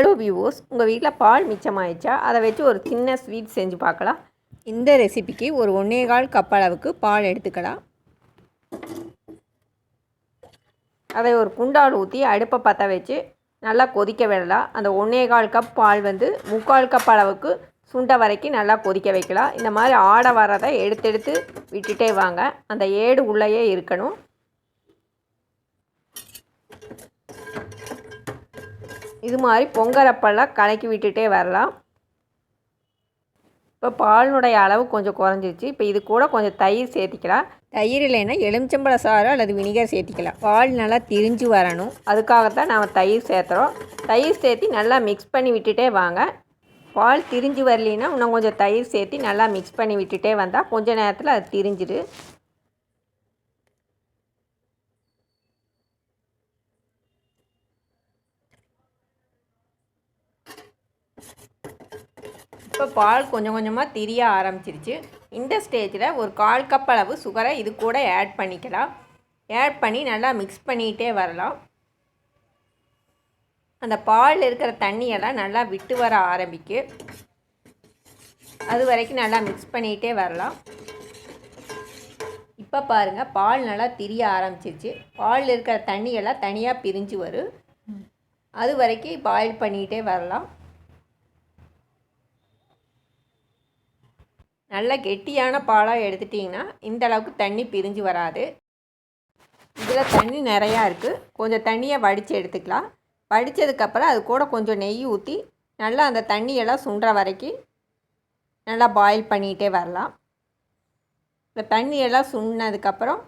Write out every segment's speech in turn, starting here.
Hello viewers, உங்கள் வீட்டில் பால் மிச்சமாயிடுச்சா? அதை வச்சு ஒரு சின்ன ஸ்வீட் செஞ்சு பார்க்கலாம். இந்த ரெசிபிக்கு ஒரு 1.25 கப் அளவுக்கு பால் எடுத்துக்கலாம். அதை ஒரு குண்டால் ஊற்றி அடுப்பை பற்ற வச்சு நல்லா கொதிக்க விடலாம். அந்த 1.25 கப் பால் 3/4 கப் அளவுக்கு சுண்ட வரைக்கும் நல்லா கொதிக்க வைக்கலாம். இந்த மாதிரி ஆடை வரதை எடுத்து விட்டுட்டே வாங்க. அந்த ஏடு உள்ளேயே இருக்கணும். இது மாதிரி பொங்கறப்பெல்லாம் கலக்கி விட்டுட்டே வரலாம். இப்போ பாலினுடைய அளவு கொஞ்சம் குறைஞ்சிருச்சு. இப்போ இது கூட கொஞ்சம் தயிர் சேர்த்திக்கலாம். தயிர் இல்லைன்னா எலுமிச்சம்பழ சாறு அல்லது வினிகர் சேர்த்திக்கலாம். பால் நல்லா திரிஞ்சு வரணும், அதுக்காகத்தான் நாம் தயிர் சேர்த்துறோம். தயிர் சேர்த்தி நல்லா மிக்ஸ் பண்ணி விட்டுட்டே வாங்க. பால் திரிஞ்சு வரலின்னா இன்னும் கொஞ்சம் தயிர் சேர்த்தி நல்லா மிக்ஸ் பண்ணி விட்டுட்டே வந்தால் கொஞ்சம் நேரத்தில் அது திரிஞ்சிடு. இப்போ பால் கொஞ்சம் கொஞ்சமாக திரிய ஆரம்பிச்சிருச்சு. இந்த ஸ்டேஜில் ஒரு 1/4 கப் அளவு சுகரை இது கூட ஆட் பண்ணிக்கலாம். ஆட் பண்ணி நல்லா மிக்ஸ் பண்ணிகிட்டே வரலாம். அந்த பாலில் இருக்கிற தண்ணியெல்லாம் நல்லா விட்டு வர ஆரம்பிக்கும். அது வரைக்கும் நல்லா மிக்ஸ் பண்ணிகிட்டே வரலாம். இப்போ பாருங்கள், பால் நல்லா திரிய ஆரம்பிச்சிருச்சு. பாலில் இருக்கிற தண்ணியெல்லாம் தனியாக பிரிஞ்சு வரும். அது வரைக்கும் பாயில் பண்ணிகிட்டே வரலாம். நல்ல கெட்டியான பாலாக எடுத்துட்டிங்கன்னா இந்த அளவுக்கு தண்ணி பிரிஞ்சு வராது. இதில் தண்ணி நிறையா இருக்குது. கொஞ்சம் தண்ணியை வடித்து எடுத்துக்கலாம். வடித்ததுக்கப்புறம் அது கூட கொஞ்சம் நெய் ஊற்றி நல்லா அந்த தண்ணியெல்லாம் சுண்டுற வரைக்கும் நல்லா பாயில் பண்ணிகிட்டே வரலாம். இந்த தண்ணியெல்லாம் சுண்டினதுக்கப்புறம்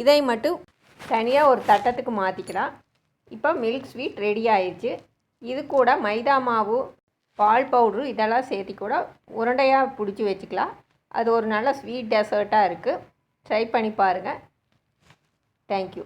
இதை மட்டும் தனியாக ஒரு தட்டத்துக்கு மாற்றிக்கலாம். இப்போ மில்க் ஸ்வீட் ரெடி ஆயிடுச்சு. இது கூட மைதா மாவு, பால் பவுட்ரு இதெல்லாம் சேர்த்தி கூட உருண்டையாக பிடிச்சி வச்சுக்கலாம். அது ஒரு நல்ல ஸ்வீட் டெசர்ட்டாக இருக்குது. ட்ரை பண்ணி பாருங்கள். தேங்க்யூ.